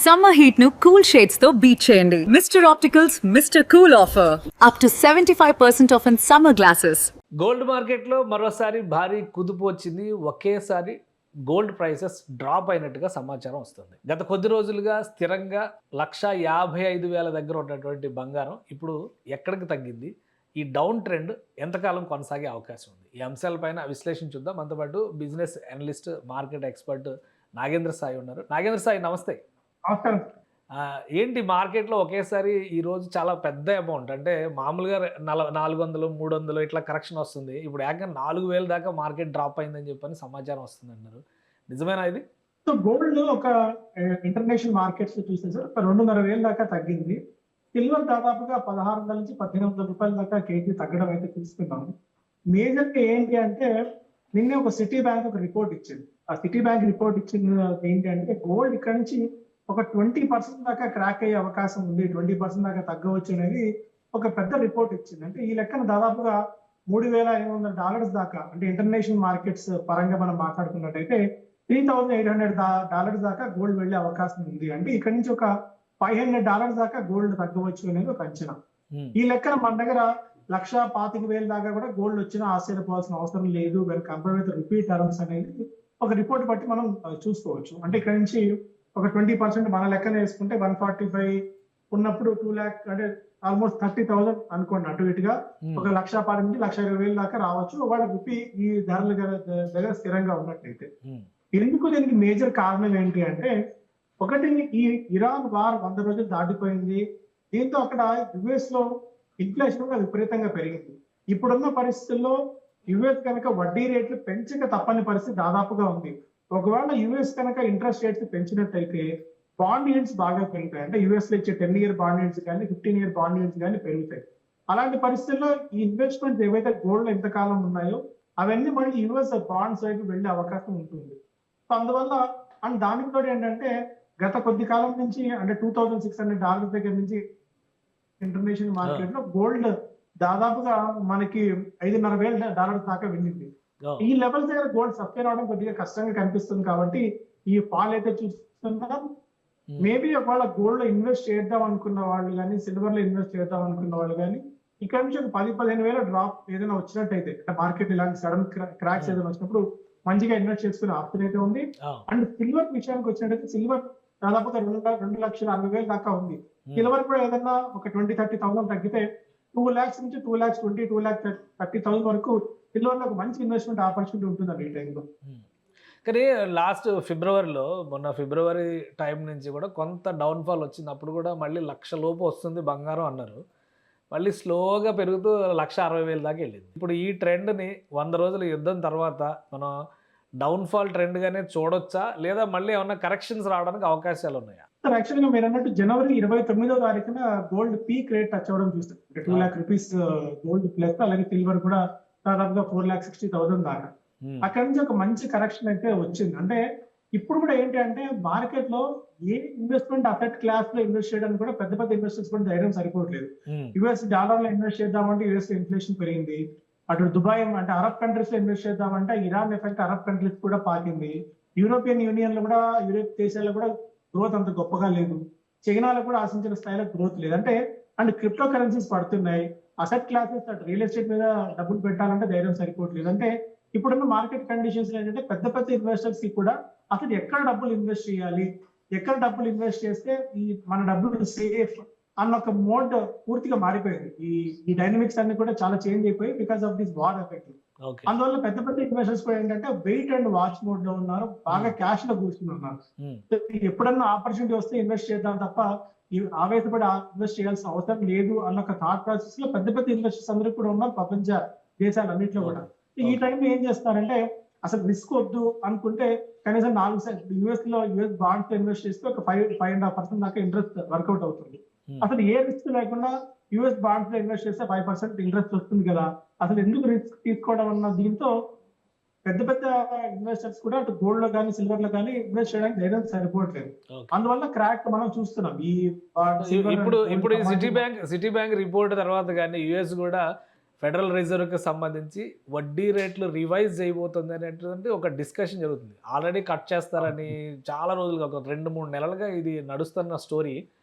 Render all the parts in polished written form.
Summer heat ను cool shades తో beat చేయండి. Mister opticals mister cool offer up to 75% of in summer glasses. Gold మార్కెట్లో మరోసారి భారీ కుదుపు వచ్చింది. ఒకేసారి గోల్డ్ ప్రైసెస్ డ్రాప్ అయినట్టుగా సమాచారం వస్తుంది. గత కొద్ది రోజులుగా స్థిరంగా 1,55,000 దగ్గర ఉన్నటువంటి బంగారం ఇప్పుడు ఎక్కడికి తగ్గింది, ఈ డౌన్ ట్రెండ్ ఎంతకాలం కొనసాగే అవకాశం ఉంది, ఈ అంశాలపైన విశ్లేషణ చూద్దాం. మనతో పాటు business analyst, market expert Nagendra Sai ఉన్నారు. నాగేంద్ర సాయి, నమస్తే. ఏంటి మార్కెట్లో ఒకేసారి ఈరోజు చాలా పెద్ద అమౌంట్, అంటే మామూలుగా 400, 300 ఇట్లా కరెక్షన్ వస్తుంది. ఇప్పుడు ఏకంగా 4,000 దాకా మార్కెట్ డ్రాప్ అయిందని చెప్పని సమాచారం వస్తుంది అన్నారు. నిజమేనా ఇది? సో గోల్డ్ ఒక ఇంటర్నేషనల్ మార్కెట్స్ లో చూస్తే సార్ 2,500 దాకా తగ్గింది. సిల్వర్ దాదాపుగా 1,600 నుంచి 1,800 రూపాయల దాకా కేజీ తగ్గడం అయితే చూస్తున్నాము. మేజర్ గా ఏంటి అంటే నిన్నే ఒక సిటీ బ్యాంక్ ఒక రిపోర్ట్ ఇచ్చింది. ఆ సిటీ బ్యాంక్ రిపోర్ట్ ఇచ్చింది ఏంటి అంటే గోల్డ్ ఇక్కడ నుంచి ఒక 20% దాకా క్రాక్ అయ్యే అవకాశం ఉంది, 20% దాకా తగ్గవచ్చు అనేది ఒక పెద్ద రిపోర్ట్ ఇచ్చింది. అంటే ఈ లెక్కన దాదాపుగా $3,500 దాకా, అంటే ఇంటర్నేషనల్ మార్కెట్స్ పరంగా మనం మాట్లాడుకున్నట్టయితే $3,800 దాకా గోల్డ్ వెళ్లే అవకాశం ఉంది. అంటే ఇక్కడ నుంచి ఒక $500 దాకా గోల్డ్ తగ్గవచ్చు అనేది ఒక అంచనా. ఈ లెక్కన మన దగ్గర 1,25,000 దాకా కూడా గోల్డ్ వచ్చినా ఆశ్చర్యపోవాల్సిన అవసరం లేదు. కంపేర్ విత్ రిపీట్ టర్మ్స్ అనేది ఒక రిపోర్ట్ బట్టి మనం చూసుకోవచ్చు. అంటే ఇక్కడ నుంచి ఒక 20% మన లెక్కన వేసుకుంటే 145 ఉన్నప్పుడు 2 lakh, అంటే ఆల్మోస్ట్ 30,000 అనుకోండి అటు ఇటుగా, ఒక 1,10,000 నుంచి 1,20,000 దాకా రావచ్చు వాళ్ళ రూపీ ఈ ధరల దగ్గర స్థిరంగా ఉన్నట్టయితే. ఎందుకు దీనికి మేజర్ కారణం ఏంటి అంటే, ఒకటి ఈ ఇరాన్ వార్ 100 రోజులు దాటిపోయింది. దీంతో అక్కడ యుఎస్ లో ఇన్ఫ్లేషన్ కూడా విపరీతంగా పెరిగింది. ఇప్పుడున్న పరిస్థితుల్లో యుఎస్ కనుక వడ్డీ రేట్లు పెంచక తప్పని పరిస్థితి దాదాపుగా ఉంది. ఒకవేళ యుఎస్ కనుక ఇంట్రెస్ట్ రేట్స్ పెంచినట్టయితే బాండ్ ఈల్డ్స్ బాగా పెరుగుతాయి. అంటే యుఎస్ లో ఇచ్చే 10-year బాండ్ ఈల్డ్స్ కానీ 15-year బాండ్ ఈల్డ్స్ కానీ పెరుగుతాయి. అలాంటి పరిస్థితుల్లో ఈ ఇన్వెస్ట్మెంట్స్ ఏవైతే గోల్డ్ ఎంతకాలం ఉన్నాయో అవన్నీ మళ్ళీ యుఎస్ బాండ్స్ వైపు వెళ్లే అవకాశం ఉంటుంది. సో అందువల్ల అండ్ దానికి తోడు ఏంటంటే గత కొద్ది కాలం నుంచి, అంటే $2,600 దగ్గర నుంచి ఇంటర్నేషనల్ మార్కెట్ లో గోల్డ్ దాదాపుగా మనకి $5,500 దాకా వెళ్ళింది. ఈ లెవెల్స్ దగ్గర గోల్డ్ సస్టైన్ అవడం కొద్దిగా కష్టంగా కనిపిస్తుంది. కాబట్టి ఈ ఫాల్ అయితే చూస్తున్నాం. మేబీ ఒకవేళ గోల్డ్ లో ఇన్వెస్ట్ చేద్దాం అనుకున్న వాళ్ళు కానీ, సిల్వర్ లో ఇన్వెస్ట్ చేద్దాం అనుకున్న వాళ్ళు కానీ ఇక్కడ నుంచి ఒక 10,000-15,000 డ్రాప్ ఏదైనా వచ్చినట్టయితే, మార్కెట్ ఇలాంటి సడన్ క్రాక్స్ ఏదైనా వచ్చినప్పుడు మంచిగా ఇన్వెస్ట్ చేసుకునే ఆప్షన్ అయితే ఉంది. అండ్ సిల్వర్ విషయానికి వచ్చినట్టయితే సిల్వర్ దాదాపుగా 2,60,000 దాకా ఉంది. సిల్వర్ కూడా ఏదైనా ఒక 20,000-30,000 తగ్గితే 2 lakhs నుంచి 2,20,000, 2,30,000 వరకు సిల్వర్ లో ఒక మంచి ఇన్వెస్ట్మెంట్ ఆపర్చునిటీ ఉంటుందండి ఈ టైంలో. కానీ లాస్ట్ ఫిబ్రవరిలో, మొన్న ఫిబ్రవరి టైం నుంచి కూడా కొంత డౌన్ఫాల్ వచ్చింది. అప్పుడు కూడా మళ్ళీ 1,00,000 లోపు వస్తుంది బంగారం అన్నారు. మళ్ళీ స్లోగా పెరుగుతూ 1,60,000 దాకా వెళ్ళింది. ఇప్పుడు ఈ ట్రెండ్ని 100 రోజుల యుద్ధం తర్వాత మనం డౌన్ఫాల్ ట్రెండ్గానే చూడొచ్చా, లేదా మళ్ళీ ఏమన్నా కరెక్షన్స్ రావడానికి అవకాశాలు ఉన్నాయా? యాక్చువల్ గా మీరు అన్నట్టు జనవరి 29వ తారీఖున గోల్డ్ పీక్ రేట్ టచ్ అవ్వడం చూస్తాం. 2 lakh రూపీస్ గోల్డ్ ప్లస్, అలాగే సిల్వర్ కూడా దాదాపుగా 4,60,000 దాకా. అక్కడ నుంచి ఒక మంచి కరెక్షన్ అయితే వచ్చింది. అంటే ఇప్పుడు కూడా ఏంటి అంటే మార్కెట్ లో ఏ ఇన్వెస్ట్మెంట్ అసెట్ క్లాస్ లో ఇన్వెస్ట్ చేయడానికి కూడా పెద్ద పెద్ద ఇన్వెస్టర్స్ కూడా ధైర్యం సరిపోవట్లేదు. యుఎస్ డాలర్ లో ఇన్వెస్ట్ చేద్దామంటే యుఎస్ లో ఇన్ఫ్లేషన్ పెరిగింది. అటు దుబాయ్ అంటే అరబ్ కంట్రీస్ లో ఇన్వెస్ట్ చేద్దామంటే ఇరాన్ ఎఫెక్ట్ అరబ్ కంట్రీస్ కూడా పాకింది. యూరోపియన్ యూనియన్ లో కూడా, యూరోప్ దేశాల్లో కూడా గ్రోత్ అంత గొప్పగా లేదు. చైనాలో కూడా ఆశించిన స్థాయిలో గ్రోత్ లేదు. అంటే అండ్ క్రిప్టో కరెన్సీస్ పడుతున్నాయి. అసెట్ క్లాసెస్ అటు రియల్ ఎస్టేట్ మీద డబ్బులు పెట్టాలంటే ధైర్యం సరిపోవట్లేదు. అంటే ఇప్పుడున్న మార్కెట్ కండిషన్స్ ఏంటంటే పెద్ద పెద్ద ఇన్వెస్టర్స్ కి కూడా అసలు ఎక్కడ డబ్బులు ఇన్వెస్ట్ చేయాలి, ఎక్కడ డబ్బులు ఇన్వెస్ట్ చేస్తే ఈ మన డబ్బులు సేఫ్ అన్న ఒక మోడ్ పూర్తిగా మారిపోయింది. ఈ డైనమిక్స్ అన్ని కూడా చాలా చేంజ్ అయిపోయి because of this war effect. అందువల్ల పెద్ద పెద్ద ఇన్వెస్టర్స్ కూడా ఏంటంటే వెయిట్ అండ్ వాచ్ మోడ్ లో ఉన్నారు, బాగా క్యాష్ లో కూర్చుని ఉన్నారు. ఎప్పుడన్నా ఆపర్చునిటీ వస్తే ఇన్వెస్ట్ చేద్దాం తప్ప ఈ ఆవేశపడి ఇన్వెస్ట్ చేయాల్సిన అవసరం లేదు అన్న ఒక థాట్ ప్రాసెస్ లో పెద్ద పెద్ద ఇన్వెస్టర్స్ అందరూ కూడా ఉన్నారు ప్రపంచ దేశాలన్నింటిలో కూడా. ఈ టైంలో ఏం చేస్తారంటే అసలు రిస్క్ వద్దు అనుకుంటే కనీసం 4 యుఎస్ బాండ్స్ లో ఇన్వెస్ట్ చేస్తే ఒక 5.5% దాకా ఇంట్రెస్ట్ వర్కౌట్ అవుతుంది. అసలు ఏ రిస్క్ లేకుండా యుఎస్ బాండ్స్ లో ఇన్వెస్ట్ చేస్తే 5% ఇంట్రెస్ట్ వస్తుంది కదా, అసలు ఎందుకు రిస్క్ తీసుకోవడం అన్న దీంతో పెద్ద పెద్ద ఇన్వెస్టర్స్ కూడా అటు గోల్డ్ లో కానీ సిల్వర్ లో కానీ ఇన్వెస్ట్ చేయడానికి ధైర్యం సరిపోవట్లేదు. అందువల్ల క్రాక్ మనం చూస్తున్నాం. ఇప్పుడు సిటీ బ్యాంక్ రిపోర్ట్ తర్వాత కానీ యుఎస్ కూడా ఫెడరల్ రిజర్వ్కి సంబంధించి వడ్డీ రేట్లు రివైజ్ చేయబోతుంది అనేటువంటి ఒక డిస్కషన్ జరుగుతుంది. ఆల్రెడీ కట్ చేస్తారని చాలా రోజులుగా ఒక 2-3 నెలలుగా ఇది నడుస్తున్న స్టోరీ.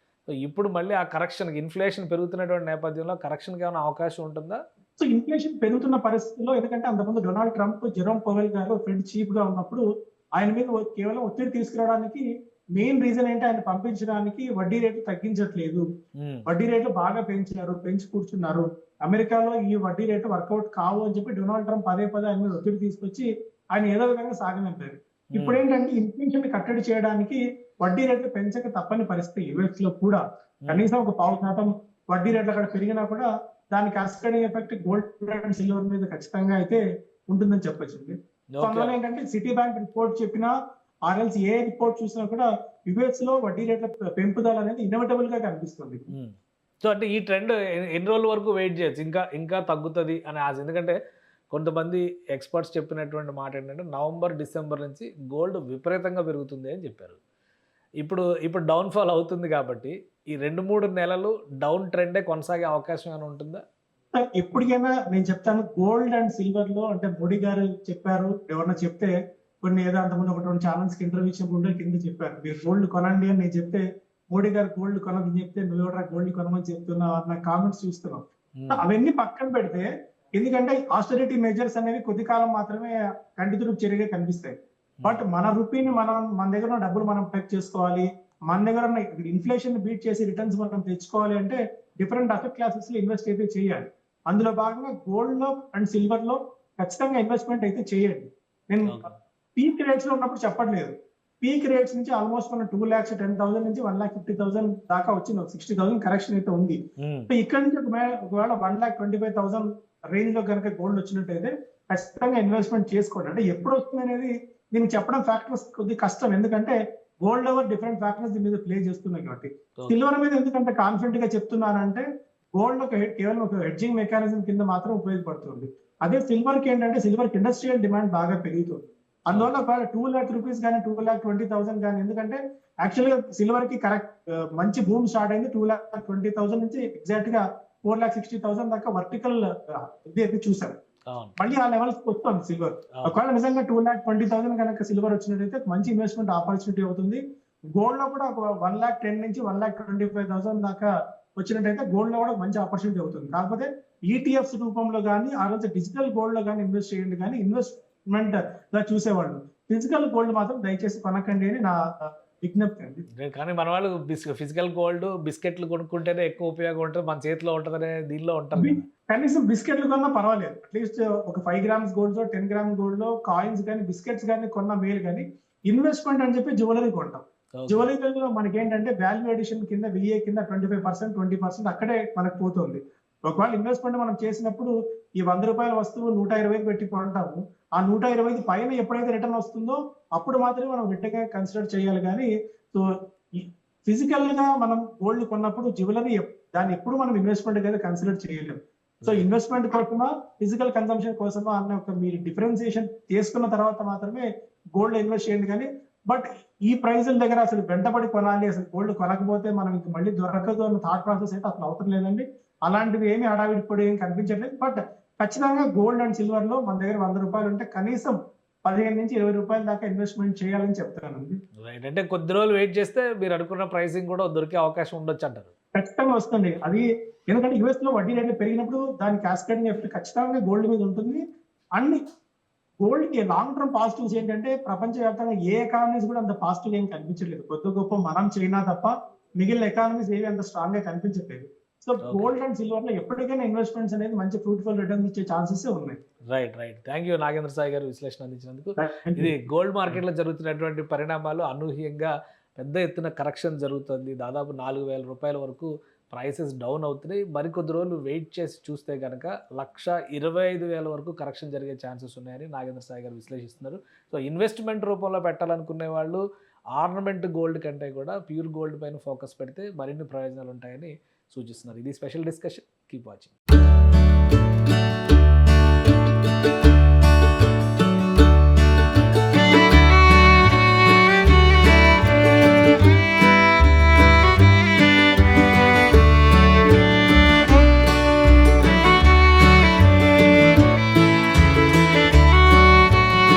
సో ఇప్పుడు మళ్ళీ ఆ కరెక్షన్కి ఇన్ఫ్లేషన్ పెరుగుతున్నటువంటి నేపథ్యంలో కరెక్షన్కి ఏమైనా అవకాశం ఉంటుందా? సో ఇన్ఫ్లేషన్ పెరుగుతున్న పరిస్థితుల్లో, ఎందుకంటే అంతకుముందు డొనాల్డ్ ట్రంప్, జెరోమ్ పవెల్ గారు ఫెడ్ చీఫ్ గా ఉన్నప్పుడు ఆయన మీద కేవలం ఒత్తిడి తీసుకురావడానికి మెయిన్ రీజన్ ఏంటి, ఆయన పంపించడానికి వడ్డీ రేట్లు తగ్గించట్లేదు, వడ్డీ రేట్లు బాగా పెంచి కూర్చున్నారు, అమెరికాలో ఈ వడ్డీ రేటు వర్కౌట్ కావు అని చెప్పి డొనాల్డ్ ట్రంప్ పదే ఆయన మీద ఒత్తిడి తీసుకొచ్చి ఆయన ఏదో విధంగా సాగనంపారు. ఇప్పుడు ఏంటంటే ఇన్ఫ్లేషన్ కట్టడి చేయడానికి వడ్డీ రేట్లు పెంచక తప్పని పరిస్థితి. యుఎస్ లో కూడా కనీసం ఒక 0.5% వడ్డీ రేట్లు అక్కడ పెరిగినా కూడా దాని cascading effect gold and silver మీద ఖచ్చితంగా అయితే ఉంటుందని చెప్పొచ్చు. అందువల్ల ఏంటంటే సిటీ బ్యాంక్ రిపోర్ట్ చెప్పినా, ఆర్ఎల్స్ ఏ రిపోర్ట్ చూసినా కూడా యుఎస్ లో వడ్డీ రేట్ల పెంపుదల అనేది ఇన్ఎవిటబుల్ గా కనిపిస్తుంది. సో అంటే ఈ ట్రెండ్ ఎన్ని రోజుల వరకు వెయిట్ చేయొచ్చు, ఇంకా తగ్గుతుంది అని ఆశ? ఎందుకంటే కొంతమంది ఎక్స్పర్ట్స్ చెప్పినటువంటి మాట ఏంటంటే నవంబర్-డిసెంబర్ నుంచి గోల్డ్ విపరీతంగా పెరుగుతుంది అని చెప్పారు. ఇప్పుడు డౌన్ఫాల్ అవుతుంది కాబట్టి ఈ 2-3 నెలలు డౌన్ ట్రెండే కొనసాగే అవకాశం ఏమైనా ఉంటుందా? ఎప్పటికైనా నేను చెప్తాను, గోల్డ్ అండ్ సిల్వర్ లో అంటే మోడీ గారు చెప్పారు, ఎవరన్నా చెప్తే కొన్ని ఏదో అంతకుముందు ఒక 2 ఛానల్స్ కి ఇంటర్వ్యూ ఇచ్చినప్పుడు కింద చెప్పారు, మీరు గోల్డ్ కొనండి అని నేను చెప్తే మోడీ గారు గోల్డ్ కొనదని చెప్తే నువ్వెవరా గోల్డ్ కొనమని చెప్తున్నావు అన్న కామెంట్స్ చూస్తున్నాం. అవన్నీ పక్కన పెడితే, ఎందుకంటే ఆస్టెరిటీ మెజర్స్ అనేవి కొద్ది కాలం మాత్రమే కంటితుడుపు చర్యగా కనిపిస్తాయి. బట్ మన రూపీని మన దగ్గర ఉన్న డబ్బులు మనం ప్రొటెక్ట్ చేసుకోవాలి, మన దగ్గర ఉన్న ఇన్ఫ్లేషన్ బీట్ చేసి రిటర్న్స్ మనం తెచ్చుకోవాలి అంటే డిఫరెంట్ అసెట్ క్లాసెస్ లో ఇన్వెస్ట్ అయితే చేయాలి. అందులో భాగంగా గోల్డ్ లో అండ్ సిల్వర్ లో ఖచ్చితంగా ఇన్వెస్ట్మెంట్ అయితే చేయండి. నేను పీక్ రేట్స్ లో ఉన్నప్పుడు చెప్పట్లేదు, పీక్ రేట్స్ నుంచి ఆల్మోస్ట్ మన 2,10,000 నుంచి 1,50,000 దాకా వచ్చింది, 60,000 కరెక్షన్ అయితే ఉంది. ఇక్కడ నుంచి ఒకవేళ 1,25,000 రేంజ్ లో కనుక గోల్డ్ వచ్చినట్టయితే ఖచ్చితంగా ఇన్వెస్ట్మెంట్ చేసుకోండి. అంటే ఎప్పుడు వస్తుంది అనేది దీనికి చెప్పడం ఫ్యాక్టర్స్ కొద్దిగా కష్టం, ఎందుకంటే గోల్డ్ ఓవర్ డిఫరెంట్ ఫ్యాక్టర్స్ దీని మీద ప్లే చేస్తున్నాయి కాబట్టి. సిల్వర్ మీద ఎందుకంటే కాన్ఫిడెంట్ గా చెప్తున్నానంటే గోల్డ్ కేవలం ఒక హెడ్జింగ్ మెకానిజం కింద మాత్రం ఉపయోగపడుతుంది. అదే సిల్వర్ కి ఏంటంటే సిల్వర్ కి ఇండస్ట్రియల్ డిమాండ్ బాగా పెరుగుతుంది. అందువల్ల ఒకవేళ 2 lakh రూపీస్ కానీ 2,20,000 కానీ, ఎందుకంటే యాక్చువల్ గా సిల్వర్ కి కరెక్ట్ మంచి బూమ్ స్టార్ట్ అయింది 2,20,000 నుంచి ఎగ్జాక్ట్ గా 4,60,000 దాకా వర్టికల్ ఇది అయితే చూసారు. మళ్ళీ ఆ లెవెల్స్ వస్తుంది సిల్వర్. ఒకవేళ నిజంగా 2,20,000 కనుక సిల్వర్ వచ్చినట్టయితే మంచి ఇన్వెస్ట్మెంట్ ఆపర్చునిటీ అవుతుంది. గోల్డ్ లో కూడా ఒక 1,10,000 నుంచి 1,25,000 దాకా వచ్చినట్టయితే గోల్డ్ లో కూడా మంచి ఆపర్చునిటీ అవుతుంది. కాకపోతే ఈటీఎఫ్స్ రూపంలో కానీ, ఆ రోజు డిజిటల్ గోల్డ్ లో కానీ ఇన్వెస్ట్ చేయండి, కానీ ఇన్వెస్ట్మెంట్ గా చూసేవాళ్ళు ఫిజికల్ గోల్డ్ మాత్రం దయచేసి కొనకండి అని నా విజ్ఞప్తి అండి. కానీ మన వాళ్ళు ఫిజికల్ గోల్డ్ బిస్కెట్లు కొనుక్కుంటేనే ఎక్కువ ఉపయోగం ఉంటుంది, మన చేతిలో ఉంటుందనే దీనిలో ఉంటుంది. కనీసం బిస్కెట్లు కొన్నా పర్వాలేదు, అట్లీస్ట్ ఒక 5 grams గోల్డ్ లో 10 grams గోల్డ్ లో కాయిన్స్ కానీ బిస్కెట్స్ కానీ కొన్న మేలు. కానీ ఇన్వెస్ట్మెంట్ అని చెప్పి జ్యువెలరీ కొంటాం. జ్యువెలరీలో మనకి ఏంటంటే వాల్యూ అడిషన్ కింద VA కింద 25%, 20% అక్కడే మనకు పోతుంది. ఒకవేళ ఇన్వెస్ట్మెంట్ మనం చేసినప్పుడు ఈ 100 రూపాయల వస్తువు 120 పెట్టి కొంటాము, ఆ 120 పైన ఎప్పుడైతే రిటర్న్ వస్తుందో అప్పుడు మాత్రమే మనం గట్టిగా కన్సిడర్ చేయాలి. కానీ సో ఫిజికల్ గా మనం గోల్డ్ కొన్నప్పుడు జ్యువెలరీ దాన్ని ఎప్పుడు మనం ఇన్వెస్ట్మెంట్ అయితే కన్సిడర్ చేయలేము. సో ఇన్వెస్ట్మెంట్ కోసమా ఫిజికల్ కన్సంప్షన్ కోసమా అన్న ఒక మీరు డిఫరెన్సియేషన్ చేసుకున్న తర్వాత మాత్రమే గోల్డ్ ఇన్వెస్ట్ చేయండి. కానీ బట్ ఈ ప్రైజుల దగ్గర అసలు వెంటబడి కొనాలి, అసలు గోల్డ్ కొనకపోతే మనం ఇంక మళ్ళీ దొరకదు అన్న థాట్ ప్రాసెస్ అయితే అసలు అవసరం లేదండి. అలాంటివి ఏమి హడావిడి కూడా ఏం కనిపించట్లేదు. బట్ ఖచ్చితంగా గోల్డ్ అండ్ సిల్వర్ లో మన దగ్గర 100 రూపాయలు ఉంటే కనీసం 15 నుంచి 20 రూపాయల దాకా ఇన్వెస్ట్మెంట్ చేయాలని చెప్తానండి. రైట్, అంటే కొద్ది రోజులు వెయిట్ చేస్తే మీరు అనుకున్న ప్రైసింగ్ కూడా దొరికే అవకాశం ఉండొచ్చు అంటారు. ఖచ్చితంగా వస్తుంది అది, ఎందుకంటే యుఎస్ లో వడ్డీ రేట్లు పెరిగినప్పుడు దాని క్యాస్కేడింగ్ ఎఫెక్ట్ ఖచ్చితంగా గోల్డ్ మీద ఉంటుంది. అన్ని గోల్డ్ కి లాంగ్ టర్మ్ పాజిటివ్స్ ఏంటంటే ప్రపంచవ్యాప్తంగా ఏ ఎకానమీస్ కూడా అంత పాజిటివ్ ఏం కనిపించలేదు. కొద్ది గొప్ప మనం చైనా తప్ప మిగిలిన ఎకానమీస్ ఏవి అంత స్ట్రాంగ్ గా కనిపించట్లేదు. సో గోల్డ్ అండ్ సిల్వర్ లో ఎప్పటికైనా ఇన్వెస్ట్మెంట్స్ అనేది మంచి ఫ్రూట్ఫుల్ రిటర్న్స్ ఇచ్చే ఛాన్సెస్ ఉన్నాయి. Right. Thank you Nagendra Sai గారు విశ్లేషణ అందించినందుకు. ఇది గోల్డ్ మార్కెట్ లో జరుగుతున్నటువంటి పరిణామాలు, అనూహ్యంగా పెద్ద ఎత్తున కరెక్షన్ జరుగుతుంది. దాదాపు 4,000 రూపాయల వరకు ప్రైసెస్ డౌన్ అవుతున్నాయి. మరికొద్ది రోజులు వెయిట్ చేసి చూస్తే కనుక 1,25,000 వరకు కరెక్షన్ జరిగే ఛాన్సెస్ ఉన్నాయని నాగేంద్ర సాయి గారు విశ్లేషిస్తున్నారు. సో ఇన్వెస్ట్మెంట్ రూపంలో పెట్టాలనుకునే వాళ్ళు ఆర్నమెంట్ గోల్డ్ కంటే కూడా ప్యూర్ గోల్డ్ పైన ఫోకస్ పెడితే మరిన్ని ప్రయోజనాలు ఉంటాయని సూచిస్తున్నారు. ఇది స్పెషల్ డిస్కషన్. Keep watching.